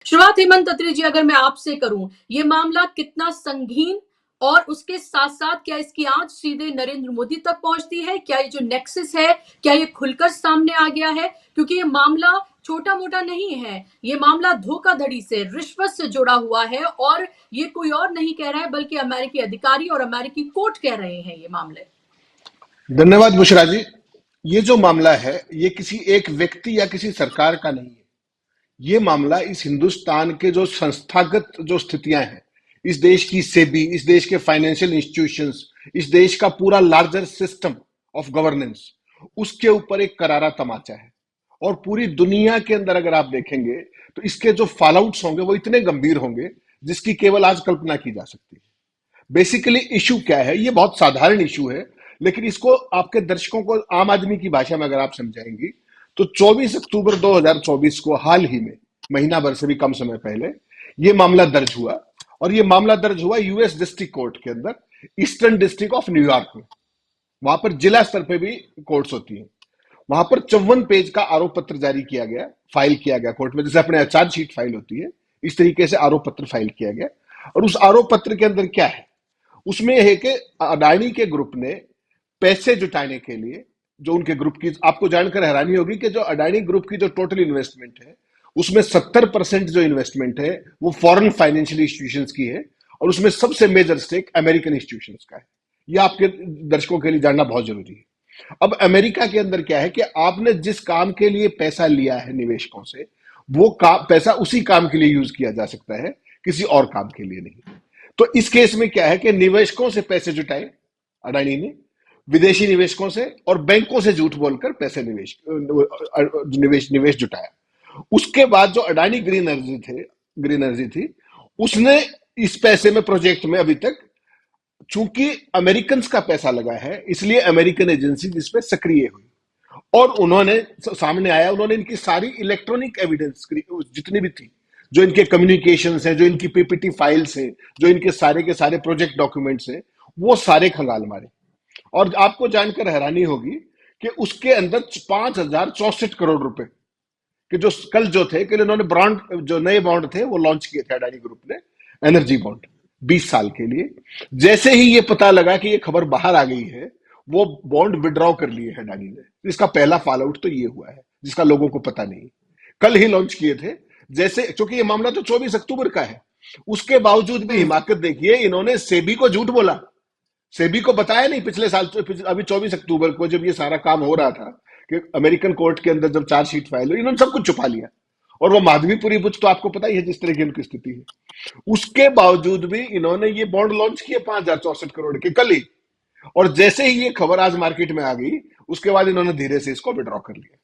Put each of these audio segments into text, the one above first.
शुरुआत हेमंत अत्री जी अगर मैं आपसे करूं, ये मामला कितना संगीन और उसके साथ साथ क्या इसकी आंच सीधे नरेंद्र मोदी तक पहुंचती है? क्या ये जो नेक्सस है, क्या ये खुलकर सामने आ गया है? क्योंकि ये मामला छोटा मोटा नहीं है, ये मामला धोखाधड़ी से, रिश्वत से जुड़ा हुआ है और ये कोई और नहीं कह रहा है बल्कि अमेरिकी अधिकारी और अमेरिकी कोर्ट कह रहे हैं ये मामले। धन्यवाद बुशरा जी। ये जो मामला है ये किसी एक व्यक्ति या किसी सरकार का नहीं है। ये मामला इस हिंदुस्तान के जो संस्थागत जो स्थितियां हैं, इस देश की सेबी, इस देश के फाइनेंशियल इंस्टीट्यूशंस, इस देश का पूरा लार्जर सिस्टम ऑफ गवर्नेंस, उसके ऊपर एक करारा तमाचा है। और पूरी दुनिया के अंदर अगर आप देखेंगे तो इसके जो फॉलआउट्स होंगे वो इतने गंभीर होंगे जिसकी केवल आज कल्पना की जा सकती है। बेसिकली इशू क्या है? ये बहुत साधारण इशू है, लेकिन इसको आपके दर्शकों को आम आदमी की भाषा में अगर आप समझाएंगी तो 24 अक्टूबर 2024 को हाल ही में, महीना भर से भी कम समय पहले, ये मामला दर्ज हुआ। और ये मामला दर्ज हुआ यूएस डिस्ट्रिक्ट कोर्ट के अंदर, ईस्टर्न डिस्ट्रिक्ट ऑफ न्यूयॉर्क में। वहां पर जिला स्तर पे भी कोर्ट्स होती हैं। वहां पर 54 पेज का आरोप पत्र जारी किया गया, फाइल किया गया कोर्ट में, जैसे अपने चार्जशीट फाइल होती है इस तरीके से आरोप पत्र फाइल किया गया। और उस आरोप पत्र के अंदर क्या है? उसमें है कि अडानी के ग्रुप ने पैसे जुटाने के लिए, जो उनके ग्रुप की, आपको जानकर हैरानी होगी कि जो अडानी ग्रुप की जो टोटल इन्वेस्टमेंट है उसमें 70% जो इन्वेस्टमेंट है वो फॉरेन फाइनेंशियल इंस्टीट्यूशंस की है, और उसमें सबसे मेजर स्टेक अमेरिकन इंस्टीट्यूशंस का है। यह आपके दर्शकों के लिए जानना बहुत जरूरी है। अब अमेरिका के अंदर क्या है कि आपने जिस काम के लिए पैसा लिया है निवेशकों से, वो पैसा उसी काम के लिए यूज किया जा सकता है, किसी और काम के लिए नहीं। तो इस केस में क्या है कि निवेशकों से पैसे जुटाए अडानी ने, विदेशी निवेशकों से, और बैंकों से झूठ बोलकर पैसे निवेश जुटाया। उसके बाद जो अडानी ग्रीन एनर्जी थी, उसने इस पैसे में, प्रोजेक्ट में, अभी तक चूंकि अमेरिकन का पैसा लगा है इसलिए अमेरिकन एजेंसी इस पर सक्रिय हुई, और उन्होंने सामने आया, उन्होंने इनकी सारी इलेक्ट्रॉनिक एविडेंस जितनी भी थी, जो इनके कम्युनिकेशंस हैं, जो इनकी पीपीटी फाइल्स हैं, जो इनके सारे के सारे प्रोजेक्ट डॉक्यूमेंट्स हैं, वो सारे खंगाल मारे। और आपको जानकर हैरानी होगी कि उसके अंदर 5,064 करोड़ रुपए कि जो कल जो थे कि इन्होंने बॉन्ड, जो नए बॉन्ड थे वो लॉन्च किए थे अडानी ग्रुप ने, एनर्जी बॉन्ड 20 साल के लिए। जैसे ही ये पता लगा कि ये खबर बाहर आ गई है, वो बॉन्ड विड्रॉ कर लिए है अडानी ने। इसका पहला फॉल आउट तो ये हुआ है जिसका लोगों को पता नहीं। कल ही लॉन्च किए थे, जैसे, क्योंकि ये मामला तो 24 अक्टूबर का है, उसके बावजूद भी हिमाकत देखिए, इन्होंने सेबी को झूठ बोला, सेबी को बताया नहीं। पिछले साल अभी 24 अक्टूबर को जब ये सारा काम हो रहा था कि अमेरिकन कोर्ट के अंदर जब चार्जशीट फाइल हुई, इन्होंने सब कुछ छुपा लिया। और वो माधवीपुरी बुच तो आपको पता ही है जिस तरह की उनकी स्थिति है। उसके बावजूद भी इन्होंने ये बॉन्ड लॉन्च किए 5,064 करोड़ के कल ही, और जैसे ही ये खबर आज मार्केट में आ गई, उसके बाद इन्होंने धीरे से इसको विड्रॉ कर लिया।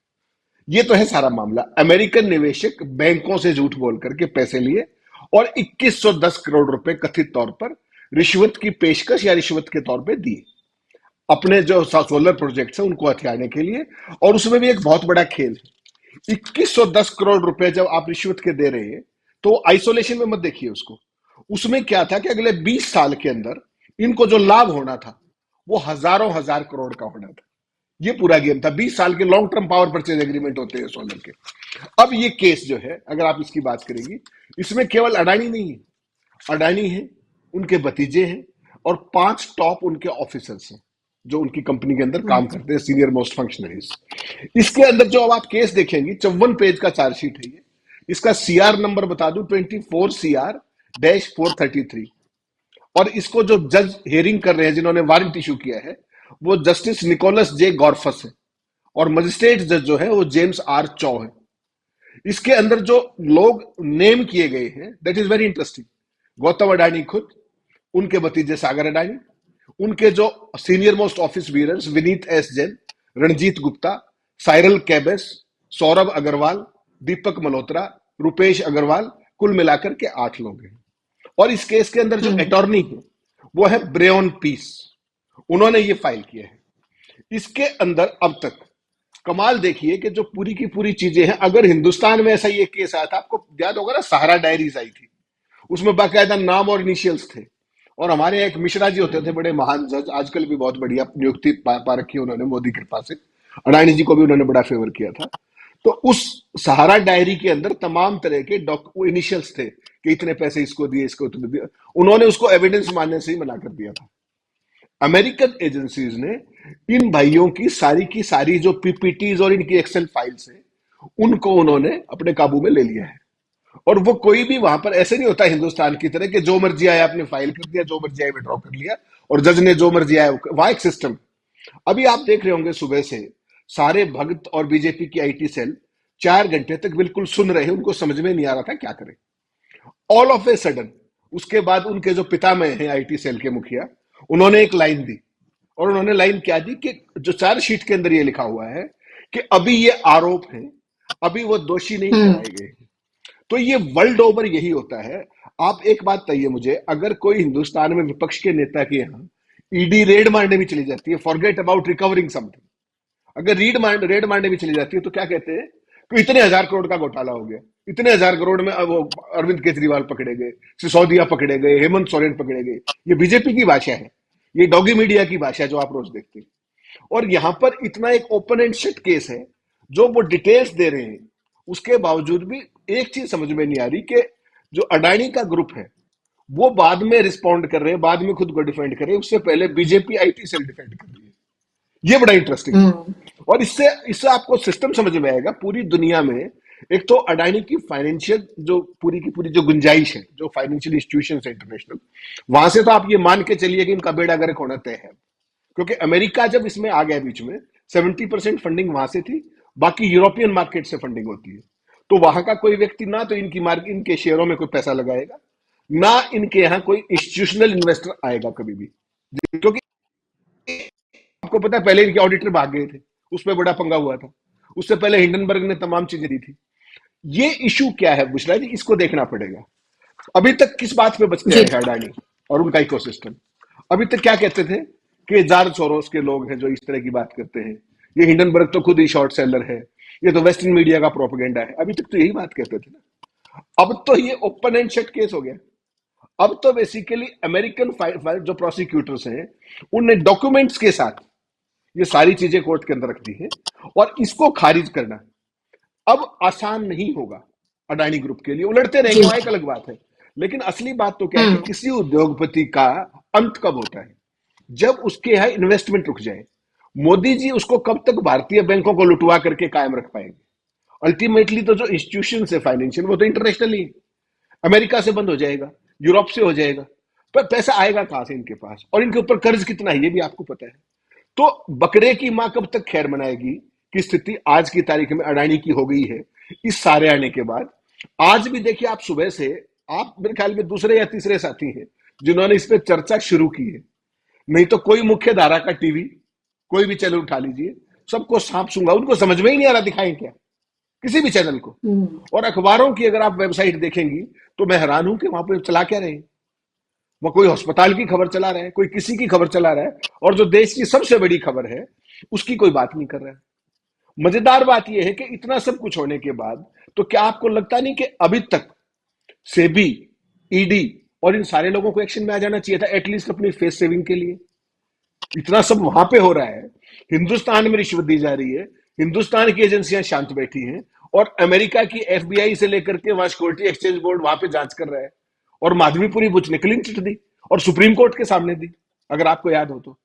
ये तो है सारा मामला। अमेरिकन निवेशक बैंकों से झूठ बोल करके पैसे लिए और 2110 करोड़ रुपए कथित तौर पर रिश्वत की पेशकश या रिश्वत के तौर पे दिए अपने जो सोलर प्रोजेक्ट्स हैं उनको हथियाने के लिए। और उसमें भी एक बहुत बड़ा खेल है। 2110 करोड़ रुपए जब आप रिश्वत के दे रहे हैं तो आइसोलेशन में मत देखिए उसको। उसमें क्या था कि अगले 20 साल के अंदर इनको जो लाभ होना था वो हजारों हजार करोड़ का होना था। ये पूरा गेम था। 20 साल के long term power purchase agreement होते हैं सोलर के। अब ये केस जो है, अगर आप इसकी बात करेंगी, इसमें केवल अडानी नहीं है, अडानी है, उनके भतीजे हैं, और 5 टॉप उनके ऑफिसर्स हैं जो उनकी कंपनी के अंदर काम करते हैं, सीनियर मोस्ट फंक्शनरीज। इसके अंदर जो अब आप केस देखेंगी, 54 पेज का चार्जशीट है ये। इसका सीआर नंबर बता दूं, 24CR-433। और इसको जो जज हियरिंग कर रहे हैं, जिन्होंने वारंट इशू किया है, वो जस्टिस निकोलस जे गॉर्फस है, और मजिस्ट्रेट जज जो है वो जेम्स आर चौ है। इसके अंदर जो लोग नेम किए गए हैं, that is very interesting. Gautam Adani खुद, उनके भतीजे सागर अडानी, उनके जो senior most office bearers Vineet S Jain, Ranjit Gupta, Cyril कैबेस, सौरभ अग्रवाल, दीपक मल्होत्रा, रुपेश अग्रवाल, कुल मिलाकर के 8 लोग हैं। और इस केस के अंदर जो अटॉर्नी है वो है ब्रेन पीस, उन्होंने ये फाइल किया है। इसके अंदर अब तक कमाल देखिए कि जो पूरी की पूरी चीजें हैं, अगर हिंदुस्तान में ऐसा ये केस आया था, आपको याद होगा ना, सहारा डायरीज आई थी, उसमें बाकायदा नाम और इनिशियल्स थे। और हमारे एक मिश्रा जी होते थे, बड़े महान जज, आजकल भी बहुत बढ़िया नियुक्ति पा रखी है उन्होंने मोदी कृपा से। अडानी जी को भी उन्होंने बड़ा फेवर किया था। तो उस सहारा डायरी के अंदर तमाम तरह के इनिशियल्स थे कि इतने पैसे इसको दिए, इसको इतने दिए। उन्होंने उसको एविडेंस मानने से ही मना कर दिया था। अमेरिकन एजेंसीज ने इन भाइयों की सारी जो पीपीटीज और इनकी एक्सेल फाइल्स हैं, उनको उन्होंने अपने काबू में ले लिया है। और वो कोई भी वहां पर ऐसे नहीं होता हिंदुस्तान की तरह कि जो मर्जी आया आपने फाइल कर दिया, जो मर्जी आया विड्रॉ कर लिया, और जज ने जो मर्जी आया वहां एक सिस्टम। अभी आप देख रहे होंगे सुबह से सारे भगत और बीजेपी की आईटी सेल 4 घंटे तक बिल्कुल सुन रहे हैं, उनको समझ में नहीं आ रहा था क्या करें। ऑल ऑफ ए सडन उसके बाद उनके जो पितामह हैं आईटी सेल के मुखिया, उन्होंने एक लाइन दी। और उन्होंने लाइन क्या दी कि जो चार्जशीट के अंदर ये लिखा हुआ है कि अभी ये आरोप है, अभी वो दोषी नहीं ठहराए गए। तो ये वर्ल्ड ओवर यही होता है। आप एक बात बताइए मुझे, अगर कोई हिंदुस्तान में विपक्ष के नेता के यहाँ ईडी रेड मारने भी चली जाती है, फॉरगेट अबाउट रिकवरिंग समथिंग, अगर रेड मारने भी चली जाती है तो क्या कहते हैं कि इतने 1,000 करोड़ का घोटाला हो गया, इतने 1,000 करोड़ में वो अरविंद केजरीवाल पकड़े गए, सिसोदिया पकड़े गए, हेमंत सोरेन पकड़े गए। ये बीजेपी की भाषा है, ये डॉगी मीडिया की भाषा जो आप रोज देखते हैं। और यहां पर इतना एक ओपन एंड शट केस है, जो वो डिटेल्स दे रहे हैं, उसके बावजूद भी एक चीज समझ में नहीं आ रही कि जो अडानी का ग्रुप है वो बाद में रिस्पॉन्ड कर रहे हैं, बाद में खुद को डिफेंड कर रहे हैं, उससे पहले बीजेपी आईटी सेल डिफेंड कर रही है। ये बड़ा इंटरेस्टिंग है। और इससे इससे आपको सिस्टम समझ में आएगा पूरी दुनिया में। एक तो अडानी की फाइनेंशियल जो पूरी की पूरी जो गुंजाइश है, जो फाइनेंशियल इंस्टीट्यूशन है इंटरनेशनल, वहां से तो आप ये मान के चलिए कि इनका बेड़ा गर्क होना तय है। क्योंकि अमेरिका जब इसमें आ गया बीच में, 70% फंडिंग वहां से थी, बाकी यूरोपियन मार्केट से फंडिंग होती है। तो वहां का कोई व्यक्ति ना तो इनकी मार्केट, इनके शेयरों में कोई पैसा लगाएगा, ना इनके यहाँ कोई इंस्टीट्यूशनल इन्वेस्टर आएगा कभी भी। क्योंकि आपको पता है पहले इनके ऑडिटर भाग गए थे, उसमें बड़ा पंगा हुआ था। उससे पहले हिंडनबर्ग ने तमाम चीजें दी थी। ये इशू क्या है बुशरा जी, इसको देखना पड़ेगा। अभी तक किस बात पे बचते जी हैं अडानी और उनका इकोसिस्टम? अभी तक क्या कहते थे कि जॉर्ज सोरोस के लोग हैं जो इस तरह की बात करते हैं, ये हिंडनबर्ग तो खुद ही शॉर्ट सेलर है, ये तो वेस्टर्न मीडिया का प्रोपेगेंडा है। अभी तक तो यही बात कहते थे ना। अब तो ये ओपन एंड शट केस हो गया। अब तो बेसिकली अमेरिकन जो प्रोसिक्यूटर्स हैं, उनने डॉक्यूमेंट्स के साथ ये सारी चीजें कोर्ट के अंदर रख दी है, और इसको खारिज करना अब आसान नहीं होगा अडानी ग्रुप के लिए। उलटते जी रहेंगे, वहां एक अलग बात है। लेकिन असली बात तो क्या है कि किसी उद्योगपति का अंत कब होता है? जब उसके यहां इन्वेस्टमेंट रुक जाए। मोदी जी उसको कब तक भारतीय बैंकों को लुटवा करके कायम रख पाएंगे? अल्टीमेटली तो जो इंस्टीट्यूशन है फाइनेंशियल, वो तो इंटरनेशनली अमेरिका से बंद हो जाएगा, यूरोप से हो जाएगा। पर पैसा आएगा कहां से इनके पास? और इनके ऊपर कर्ज कितना है ये भी आपको पता है। तो बकरे की मां कब तक खैर मनाएगी की स्थिति आज की तारीख में अडानी की हो गई है। इस सारे आने के बाद आज भी देखिए, आप सुबह से, आप मेरे ख्याल में दूसरे या तीसरे साथी हैं जिन्होंने इस पर चर्चा शुरू की है। नहीं तो कोई मुख्य धारा का टीवी, कोई भी चैनल उठा लीजिए, सबको सांप सूंघा, उनको समझ में ही नहीं आ रहा दिखाएं क्या, किसी भी चैनल को। और अखबारों की अगर आप वेबसाइट देखेंगी तो मैं हैरान हूं कि वहां पर चला क्या रहे हैं। वह कोई अस्पताल की खबर चला रहा है, कोई किसी की खबर चला रहा है, और जो देश की सबसे बड़ी खबर है उसकी कोई बात नहीं कर रहा है। मजेदार बात यह है कि इतना सब कुछ होने के बाद तो क्या आपको लगता नहीं कि अभी तक सेबी, ईडी और इन सारे लोगों को एक्शन में आ जाना चाहिए था, एटलीस्ट अपनी फेस सेविंग के लिए? इतना सब वहां पे हो रहा है, हिंदुस्तान में रिश्वत दी जा रही है, हिंदुस्तान की एजेंसियां शांत बैठी हैं, और अमेरिका की एफबीआई से लेकर के वहां सिक्योरिटी एक्सचेंज बोर्ड वहां पे जांच कर रहा है, और माधवीपुरी बुच ने क्लीन चिट दी और सुप्रीम कोर्ट के सामने दी, अगर आपको याद हो तो।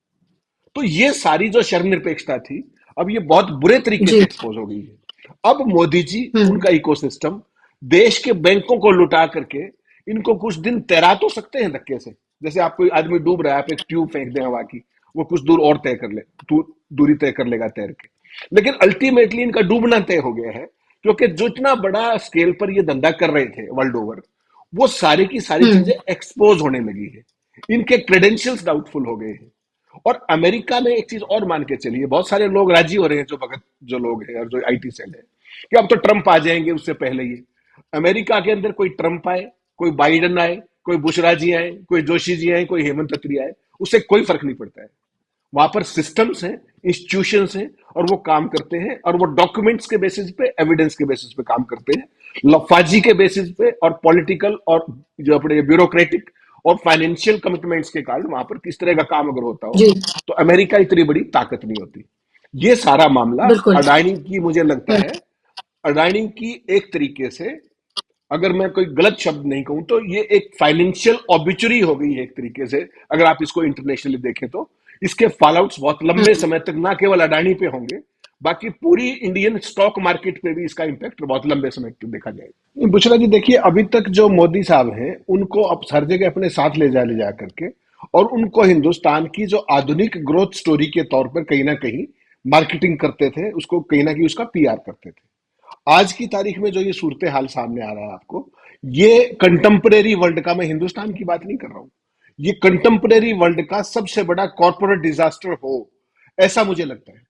तो ये सारी जो शर्मनिरपेक्षता थी, अब ये बहुत बुरे तरीके से जी एक्सपोज हो गई है। अब मोदी जी, उनका इकोसिस्टम देश के बैंकों को लुटा करके इनको कुछ दिन तैरा तो सकते हैं धक्के से। जैसे आप कोई आदमी डूब रहा है, आप एक ट्यूब फेंक दें हवा की, वो कुछ दूर और तय कर ले, दूरी तय कर लेगा तैर के। लेकिन अल्टीमेटली इनका डूबना तय हो गया है, क्योंकि जो इतना बड़ा स्केल पर ये धंधा कर रहे थे वर्ल्ड ओवर, वो सारी की सारी चीजें एक्सपोज होने लगी है, इनके क्रेडेंशियल्स डाउटफुल हो गए हैं। और अमेरिका में एक चीज और मान के चलिए, बहुत सारे लोग राजी हो रहे हैं, जो भगत जो लोग हैं और जो आईटी सेल है, कि अब तो ट्रंप आ जाएंगे, उससे पहले ही अमेरिका के अंदर कोई ट्रंप आए, कोई बाइडन आए, कोई बुशरा जी आए, कोई जोशी जी आए, कोई हेमंत खत्री आए, उससे कोई फर्क नहीं पड़ता है। वहां पर सिस्टम्स हैं, इंस्टीट्यूशंस हैं, और वो काम करते हैं, और वो डॉक्यूमेंट्स के बेसिस पे, एविडेंस के बेसिस पे काम करते हैं, लफाजी के बेसिस पे और पॉलिटिकल और जो अपने ब्यूरोक्रेटिक और फाइनेंशियल कमिटमेंट्स के कारण वहां पर किस तरह का काम अगर होता हो जी तो अमेरिका इतनी बड़ी ताकत नहीं होती। ये सारा मामला बिल्कुल अडानी की मुझे लगता है अडानी की एक तरीके से, अगर मैं कोई गलत शब्द नहीं कहूं तो ये एक फाइनेंशियल ऑबिचुरी हो गई है एक तरीके से, अगर आप इसको इंटरनेशनली देखें तो। इसके फॉलआउट्स बहुत लंबे हम्म। समय तक ना केवल अडानी पे होंगे, बाकी पूरी इंडियन स्टॉक मार्केट पे भी इसका इंपैक्ट बहुत लंबे समय तक देखा जाएगा। बुशरा जी देखिए, अभी तक जो मोदी साहब हैं उनको अब हर जगह अपने साथ ले जा करके, और उनको हिंदुस्तान की जो आधुनिक ग्रोथ स्टोरी के तौर पर कहीं ना कहीं मार्केटिंग करते थे, उसको कहीं ना कहीं उसका पीआर करते थे। आज की तारीख में जो ये सूरत हाल सामने आ रहा है आपको, ये कंटेम्परेरी वर्ल्ड का, मैं हिंदुस्तान की बात नहीं कर रहा हूं, ये कंटेम्परेरी वर्ल्ड का सबसे बड़ा कॉर्पोरेट डिजास्टर हो, ऐसा मुझे लगता है।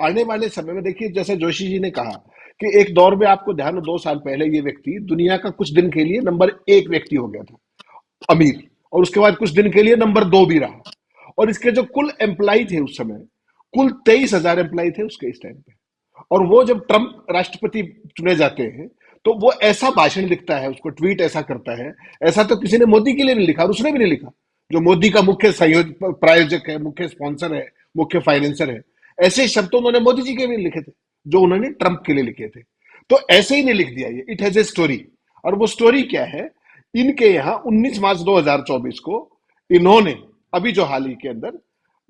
आने वाले समय में देखिए, जैसे जोशी जी ने कहा कि एक दौर में आपको ध्यान हो, 2 साल पहले ये व्यक्ति दुनिया का कुछ दिन के लिए नंबर 1 व्यक्ति हो गया था, अमीर, और उसके बाद कुछ दिन के लिए नंबर 2 भी रहा। और इसके जो कुल एम्प्लाई थे उस समय, कुल 23,000 एम्प्लाई थे उसके इस टाइम पे। और वो जब ट्रंप राष्ट्रपति चुने जाते हैं, तो वो ऐसा भाषण लिखता है, उसको ट्वीट ऐसा करता है, ऐसा तो किसी ने मोदी के लिए नहीं लिखा, और उसने भी नहीं लिखा, जो मोदी का मुख्य प्रायोजक है, मुख्य स्पॉन्सर है, मुख्य फाइनेंसर है। ऐसे शब्द तो उन्होंने मोदी जी के भी नहीं लिखे थे जो उन्होंने ट्रंप के लिए लिखे थे। तो ऐसे ही नहीं लिख दिया, ये इट हैज ए स्टोरी। और वो स्टोरी क्या है, इनके यहाँ 19 मार्च 2024 को इन्होंने, अभी जो हाल ही के अंदर,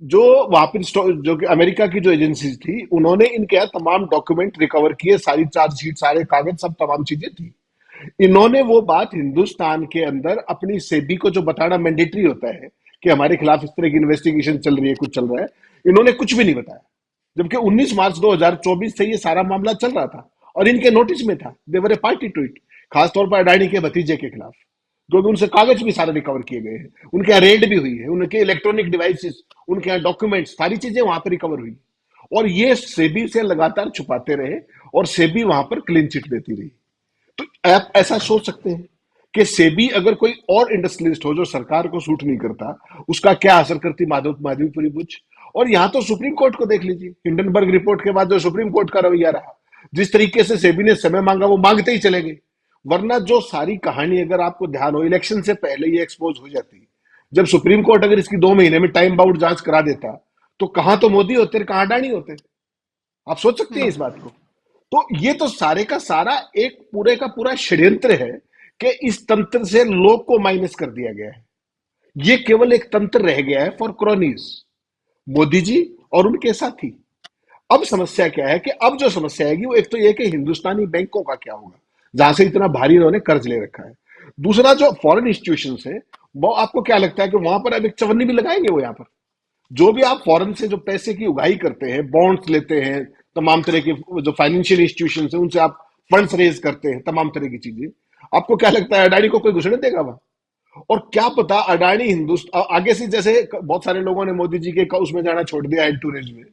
जो वहां पर जो कि अमेरिका की जो एजेंसी थी, उन्होंने इनके यहाँ तमाम डॉक्यूमेंट रिकवर किए, सारी चार्जशीट, सारे कागज, सब तमाम चीजें थी। इन्होंने वो बात हिंदुस्तान के अंदर अपनी सेबी को जो बताना मैंडेटरी होता है कि हमारे खिलाफ इस तरह की इन्वेस्टिगेशन चल रही है, कुछ चल रहा है, इन्होंने कुछ भी नहीं बताया। जबकि 19 मार्च 2024 से ये सारा मामला चल रहा था और इनके नोटिस में था, देवर ए पार्टी टू इट, खासतौर पर अडानी के भतीजे के खिलाफ, क्योंकि उनसे कागज भी सारे रिकवर किए गए हैं, उनके यहाँ रेड भी हुई है, उनके इलेक्ट्रॉनिक डिवाइसेस, उनके यहाँ डॉक्यूमेंट्स, सारी चीजें वहां पर रिकवर हुई। और ये सेबी से लगातार छुपाते रहे, और सेबी वहां पर क्लीन चिट देती रही। तो आप ऐसा सोच सकते हैं कि सेबी अगर कोई और इंडस्ट्रियलिस्ट हो जो सरकार को सूट नहीं करता, उसका क्या असर करती माधवीपुरी बुच। और यहां तो सुप्रीम कोर्ट को देख लीजिए, हिंडनबर्ग रिपोर्ट के बाद जो सुप्रीम कोर्ट का रवैया रहा, जिस तरीके से सेबी ने समय मांगा, वो मांगते ही चले गए। वरना जो सारी कहानी, अगर आपको ध्यान हो, इलेक्शन से पहले ये एक्सपोज हो जाती, जब सुप्रीम कोर्ट अगर इसकी 2 महीने में टाइम बाउंड जांच करा देता, तो कहां तो मोदी होते, कहां अडानी होते। आप सोच सकते हैं हम्म। इस बात को। तो ये तो सारे का सारा एक पूरे का पूरा षड्यंत्र है कि इस तंत्र से लोग को माइनस कर दिया गया है। ये केवल एक तंत्र रह गया है फॉर क्रॉनीज, मोदी जी और उनके साथी। अब समस्या क्या है कि अब जो समस्या आएगी वो एक तो ये कि हिंदुस्तानी बैंकों का क्या होगा, जहां से इतना भारी उन्होंने कर्ज ले रखा है। दूसरा, जो फॉरेन इंस्टीट्यूशन है, वो आपको क्या लगता है कि वहां पर अब एक चवन्नी भी लगाएंगे वो, यहाँ पर जो भी आप फॉरेन से जो पैसे की उगाही करते हैं, बॉन्ड्स लेते हैं, तमाम तरह के जो फाइनेंशियल इंस्टीट्यूशन है उनसे आप फंड्स रेज करते हैं, तमाम तरह की चीजें, आपको क्या लगता है अडानी को कोई घुसने देगा वहां? और क्या पता अडानी हिंदुस्तान आगे से, जैसे बहुत सारे लोगों ने मोदी जी के उसमें जाना छोड़ दिया है, टूरिज्म में,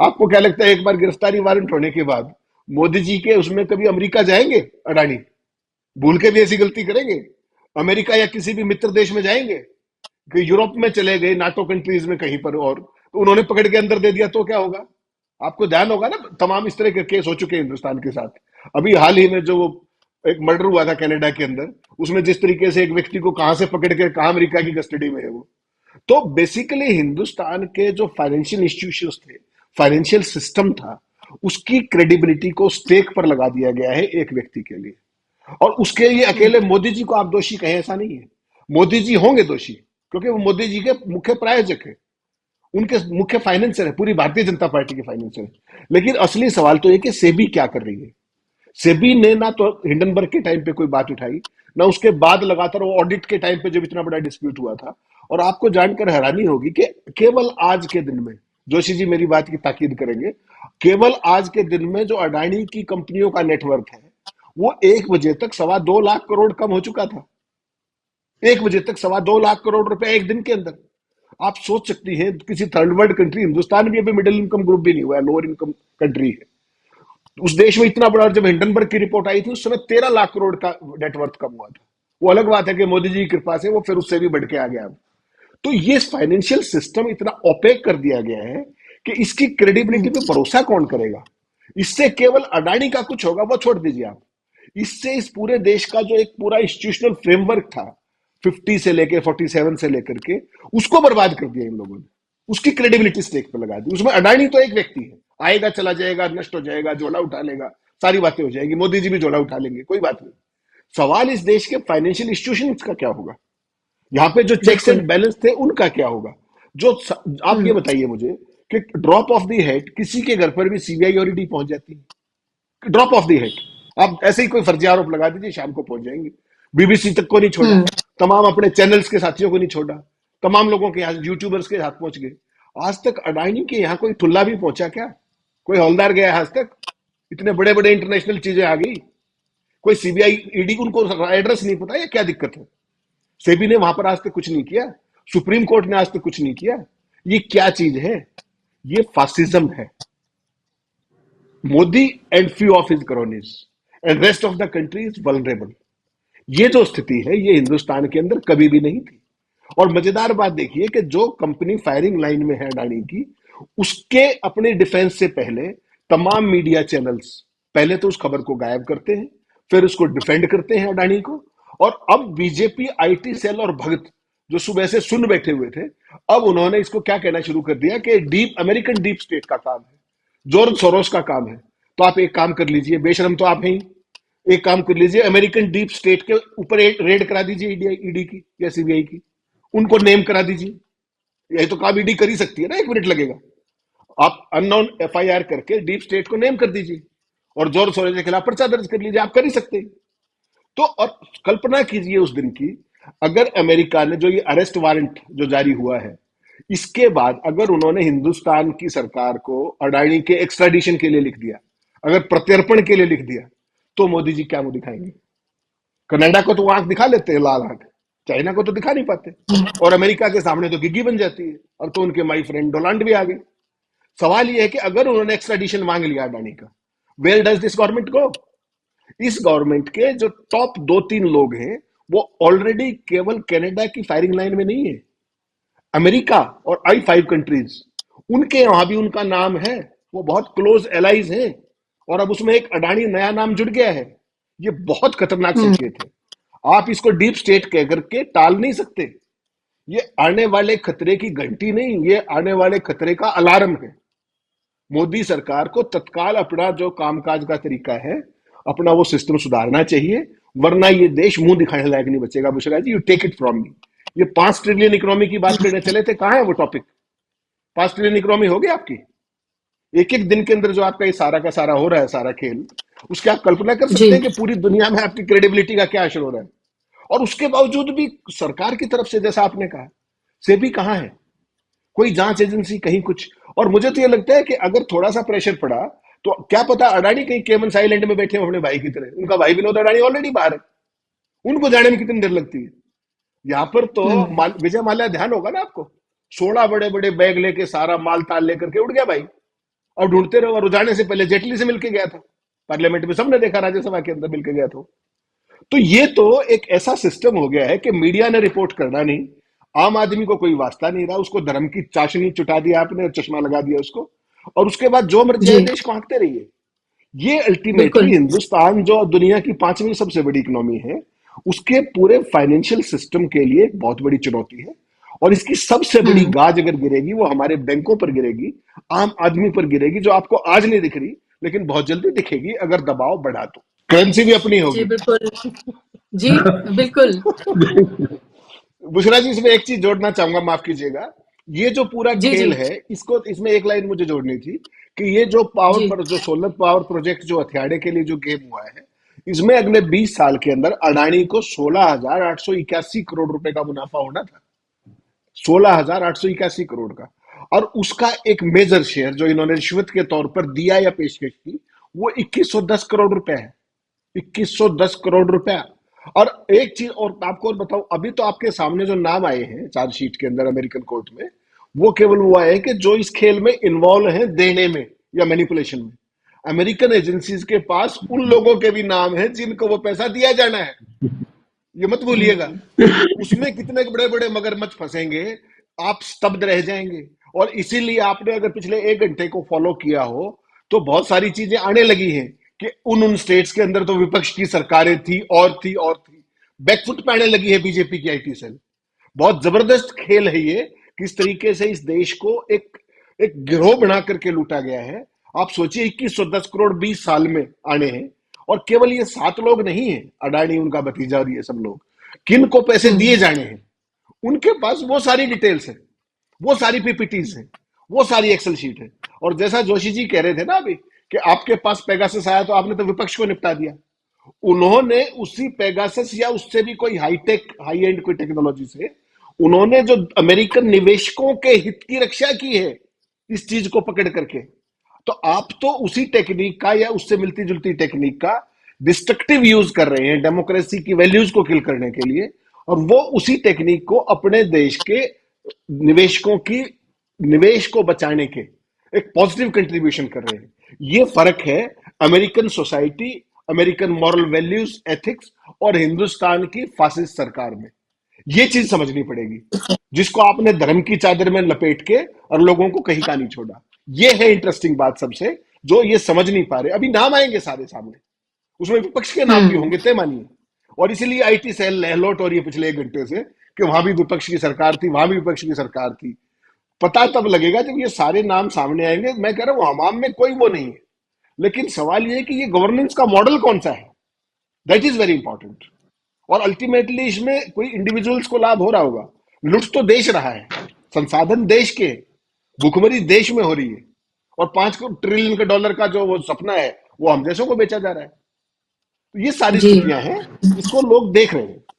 आपको क्या लगता है एक बार गिरफ्तारी वारंट होने के बाद मोदी जी के उसमें कभी अमेरिका जाएंगे अडानी? भूल के भी ऐसी गलती करेंगे? अमेरिका या किसी भी मित्र देश में जाएंगे? कि यूरोप में चले गए, नाटो कंट्रीज में कहीं पर, और तो उन्होंने पकड़ के अंदर दे दिया तो क्या होगा? आपको ध्यान होगा ना, तमाम इस तरह के केस हो चुके हैं हिंदुस्तान के साथ। अभी हाल ही में जो वो एक मर्डर हुआ था कनाडा के अंदर, उसमें जिस तरीके से एक व्यक्ति को कहां से पकड़ के कहां अमेरिका की कस्टडी में है वो। तो बेसिकली हिंदुस्तान के जो फाइनेंशियल इंस्टीट्यूशंस थे, फाइनेंशियल सिस्टम था, उसकी क्रेडिबिलिटी को स्टेक पर लगा दिया गया है एक व्यक्ति के लिए। और उसके लिए हम्म। अकेले मोदी जी को आप दोषी कहें, ऐसा नहीं है। मोदी जी होंगे दोषी, क्योंकि वो मोदी जी के मुख्य प्रायोजक है, उनके मुख्य फाइनेंसर है, पूरी भारतीय जनता पार्टी के फाइनेंसर है। लेकिन असली सवाल तो ये कि सेबी क्या कर रही है। सेबी ने ना तो हिंडनबर्ग के टाइम पे कोई बात उठाई, ना उसके बाद लगातार वो ऑडिट के टाइम पे जब इतना बड़ा डिस्प्यूट हुआ था। और आपको जानकर हैरानी होगी कि केवल आज के दिन में, जोशी जी मेरी बात की ताकीद करेंगे, केवल आज के दिन में जो अडानी की कंपनियों का नेटवर्क है, वो 1 बजे तक 2.25 लाख करोड़ कम हो चुका था। 1 बजे तक 2.25 लाख करोड़ रुपए एक दिन के अंदर। आप सोच सकती हैं, किसी थर्ड वर्ल्ड कंट्री, हिंदुस्तान भी अभी मिडिल इनकम ग्रुप भी नहीं हुआ है, लोअर इनकम कंट्री है, उस देश में इतना बड़ा, जब हिंडनबर्ग की रिपोर्ट आई थी उस समय 13 लाख करोड़ का नेटवर्थ कम हुआ था। वो अलग बात है कि मोदी जी की कृपा से वो फिर उससे भी बढ़ के आ गया। तो ये फाइनेंशियल सिस्टम इतना ओपेक कर दिया गया है कि इसकी क्रेडिबिलिटी हम्म। पे भरोसा कौन करेगा? इससे केवल अडानी का कुछ होगा वो छोड़ दीजिए आप, इससे इस पूरे देश का जो एक पूरा इंस्टीट्यूशनल फ्रेमवर्क था, 50 से लेकर 47 से लेकर के, उसको बर्बाद कर दिया इन लोगों ने। उसकी क्रेडिबिलिटी स्टेक पे लगा दी। उसमें अडानी तो एक व्यक्ति है, आएगा चला जाएगा, नष्ट हो जाएगा, झोला उठा लेगा, सारी बातें हो जाएगी, मोदी जी भी झोला उठा लेंगे, कोई बात नहीं। सवाल इस देश के फाइनेंशियल इंस्टीट्यूशन का क्या होगा, यहाँ पे जो चेक्स बिल्कुल। एंड बैलेंस थे उनका क्या होगा। जो आप ये हम्म। बताइए मुझे कि ड्रॉप ऑफ दी हेड किसी के घर पर भी सीबीआई और ईडी पहुंच जाती है, ड्रॉप ऑफ दी हेड। आप ऐसे ही कोई फर्जी आरोप लगा दीजिए, शाम को पहुंच जाएंगे। बीबीसी तक को नहीं छोड़ा, हम्म। तमाम अपने चैनल्स के साथियों को नहीं छोड़ा, तमाम लोगों के यहाँ यूट्यूबर्स के हाथ पहुंच गए। आज तक अडानी के यहाँ कोई ठुल्ला भी पहुंचा क्या, कोई हौलदार गया है आज तक? इतने बड़े बड़े इंटरनेशनल चीजें आ गई, कोई सीबीआई ईडी उनको एड्रेस नहीं पता, या क्या दिक्कत है? सेबी ने वहां पर आज तक कुछ नहीं किया, सुप्रीम कोर्ट ने आज तक कुछ नहीं किया। ये क्या चीज है? ये फासिज्म है। Modi and few of his cronies and rest of the country is vulnerable. ये जो स्थिति है ये हिंदुस्तान के अंदर कभी भी नहीं थी। और मजेदार बात देखिए कि जो कंपनी फायरिंग लाइन में है अडानी की, उसके अपने डिफेंस से पहले तमाम मीडिया चैनल्स पहले तो उस खबर को गायब करते हैं, फिर उसको डिफेंड करते हैं अडानी को। और अब बीजेपी आईटी सेल और भगत जो सुबह से सुन बैठे हुए थे, अब उन्होंने इसको क्या कहना शुरू कर दिया कि डीप अमेरिकन डीप स्टेट का काम है, जॉर्ज सोरोस का काम है। तो आप एक काम कर लीजिए, बेशरम तो आप हैं ही, एक काम कर लीजिए, अमेरिकन डीप स्टेट के ऊपर एक रेड करा दीजिए, ईडी की या सीबीआई की, उनको नेम करा दीजिए। यही तो काम ईडी कर ही सकती है ना, 1 मिनट लगेगा। आप अननोन एफआईआर करके डीप स्टेट को नेम कर दीजिए और जॉर्ज सोरोस के खिलाफ पर्चा दर्ज कर लीजिए, आप कर ही सकते हैं। तो और कल्पना कीजिए उस दिन की, अगर अमेरिका ने जो ये अरेस्ट वारंट जो जारी हुआ है, इसके बाद अगर उन्होंने हिंदुस्तान की सरकार को अडानी के एक्स्ट्राडिशन के लिए लिख दिया, अगर प्रत्यर्पण के लिए लिख दिया, तो मोदी जी क्या मुंह दिखाएंगे? कनाडा को तो आंख दिखा लेते हैं, लाल आंख, चाइना को तो दिखा नहीं पाते, और अमेरिका के सामने तो गिग्गी बन जाती है। और तो उनके माई फ्रेंड डोनाल्ड भी आ गए। सवाल यह है कि अगर उन्होंने एक्स्ट्राडिशन मांग लिया अडानी का, वेयर डज दिस गवर्नमेंट गो? इस गवर्नमेंट के जो टॉप 2-3 लोग हैं, वो ऑलरेडी केवल कनाडा की फायरिंग लाइन में नहीं है, अमेरिका और I5 कंट्रीज, उनके यहां भी उनका नाम है, वो बहुत क्लोज एलाइज हैं। और अब उसमें एक अडानी नया नाम जुड़ गया है। ये बहुत खतरनाक हम्म। संकेत है। आप इसको डीप स्टेट कह करके टाल नहीं सकते। ये आने वाले खतरे की घंटी नहीं, ये आने वाले खतरे का अलार्म है। मोदी सरकार को तत्काल अपना जो कामकाज का तरीका है, अपना वो सिस्टम सुधारना चाहिए, वरना ये देश मुंह दिखाने लायक नहीं बचेगा। Bushra ji, you take it from me. ये 5 ट्रिलियन इकोनॉमी की बात करने चले थे, कहां है वो टॉपिक? 5 ट्रिलियन इकोनॉमी हो गई आपकी? एक एक दिन के अंदर जो आपका ये सारा का सारा हो रहा है, सारा खेल, उसकी आप कल्पना कर जी। सकते हैं कि पूरी दुनिया में आपकी क्रेडिबिलिटी का क्या असर हो रहा है? और उसके बावजूद भी सरकार की तरफ से, जैसा आपने कहा, सेबी कहां है? कोई जांच एजेंसी, कहीं कुछ। और मुझे तो ये लगता है कि अगर थोड़ा सा प्रेशर पड़ा, तो क्या पता अडानी कहीं केमन आइलैंड में बैठे हो अपने भाई की तरह। उनका भाई विनोद अडानी ऑलरेडी बाहर है, उनको जाने में कितनी देर लगती है। यहां पर तो हम्म। विजय माल्या, ध्यान होगा ना आपको, 16 बड़े बड़े बैग लेके, सारा माल ताल लेकर के उड़ गया भाई। और ढूंढते रहो, और जाने से पहले जेटली से मिलके गया था, पार्लियामेंट में सबने देखा, राज्यसभा के अंदर मिलके गया था। तो ये तो एक ऐसा सिस्टम हो गया है कि मीडिया ने रिपोर्ट करना नहीं, आम आदमी को कोई वास्ता नहीं रहा, उसको धर्म की चाशनी चुटा दिया आपने, चश्मा लगा दिया उसको, और उसके बाद जो मर्जी जी। है देश को आंकते रहिए। ये अल्टीमेटली बिल्कुल। हिंदुस्तान जो दुनिया की 5वीं सबसे बड़ी इकोनॉमी है, उसके पूरे फाइनेंशियल सिस्टम के लिए एक बहुत बड़ी चुनौती है। और इसकी सबसे बड़ी हम्म। गाज अगर गिरेगी, वो हमारे बैंकों पर गिरेगी, आम आदमी पर गिरेगी, जो आपको आज नहीं दिख रही, लेकिन बहुत जल्दी दिखेगी अगर दबाव बढ़ा तो। करेंसी भी अपनी जी होगी। बिल्कुल। जी बिल्कुल। बुशरा जी, इसमें एक चीज जोड़ना चाहूंगा, माफ कीजिएगा। ये जो पूरा जी। जी। खेल है, इसको, इसमें एक लाइन मुझे जोड़नी थी कि ये जो पावर जी। पर, जो सोलर पावर प्रोजेक्ट जो हथियारे के लिए जो गेम हुआ है, इसमें अगले 20 साल के अंदर अडानी को 16,881 करोड़ रुपए का मुनाफा होना था। 16,881 करोड़ का। और उसका एक मेजर शेयर जो इन्होंने रिश्वत के तौर पर दिया या पेशकश की, वो 2110 करोड़ रुपए है। 2110 करोड़ रुपया। और एक चीज और आपको और बताऊं, अभी तो आपके सामने जो नाम आए हैं चार्जशीट के अंदर अमेरिकन कोर्ट में, वो केवल वो आए हैं कि जो इस खेल में इन्वॉल्व हैं, देने में या मैनिपुलेशन में। अमेरिकन एजेंसीज के पास उन लोगों के भी नाम हैं जिनको वो पैसा दिया जाना है, ये मत भूलिएगा। उसमें कितने बड़े बड़े मगरमच्छ फंसेंगे, आप स्तब्ध रह जाएंगे। और इसीलिए आपने अगर पिछले 1 घंटे को फॉलो किया हो, तो बहुत सारी चीजें आने लगी हैं कि उन स्टेट्स के अंदर तो विपक्ष की सरकारें थी और थी और थी, बैकफुट पे आने लगी है बीजेपी की आईटी सेल। बहुत जबरदस्त खेल है ये, किस तरीके से इस देश को एक एक गिरोह बना करके लूटा गया है। आप सोचिए 2110 करोड़ 20 साल में आने हैं, और केवल ये 7 लोग नहीं है, अडानी, उनका भतीजा और ये सब लोग, किन को पैसे दिए हम्म जाने हैं, उनके पास वो सारी डिटेल्स है, वो सारी पीपीटीज है, वो सारी एक्सेल शीट है। और जैसा जोशी जी कह रहे थे ना अभी, कि आपके पास पेगासस आया तो आपने तो विपक्ष को निपटा दिया, उन्होंने उसी पेगासस या उससे भी कोई हाईटेक हाई एंड कोई टेक्नोलॉजी से उन्होंने जो अमेरिकन निवेशकों के हित की रक्षा की है इस चीज को पकड़ करके। तो आप तो उसी टेक्निक का या उससे मिलती जुलती टेक्निक का डिस्ट्रक्टिव यूज कर रहे हैं डेमोक्रेसी की वैल्यूज को किल करने के लिए, और वो उसी टेक्निक को अपने देश के निवेशकों की निवेश को बचाने के एक पॉजिटिव कंट्रीब्यूशन कर रहे हैं। ये फर्क है American society, American moral values ethics और हिंदुस्तान की फासिस्ट सरकार में। ये चीज समझनी पड़ेगी, जिसको आपने धर्म की चादर में लपेट के और लोगों को कहीं का नहीं छोड़ा। ये है इंटरेस्टिंग बात सबसे, जो ये समझ नहीं पा रहे। अभी नाम आएंगे सारे सामने, उसमें विपक्ष के नाम भी हम्म होंगे तय मानिए, और इसीलिए आईटी सेल लहलोट हो रही है पिछले 1 घंटे से कि वहां भी विपक्ष की सरकार थी, वहां भी विपक्ष की सरकार थी। पता तब लगेगा जब ये सारे नाम सामने आएंगे। मैं कह रहा हूं हमाम में कोई वो नहीं है, लेकिन सवाल ये है कि ये गवर्नेंस का मॉडल कौन सा है, दैट इज वेरी इंपॉर्टेंट। और अल्टीमेटली इसमें कोई इंडिविजुअल्स को लाभ हो रहा होगा, लुट तो देश रहा है, संसाधन देश के, भूखमरी देश में हो रही है, और 5 ट्रिलियन के डॉलर का जो वो सपना है वो हम जैसों को बेचा जा रहा है। तो ये सारी जी। स्थितियां हैं, इसको लोग देख रहे हैं।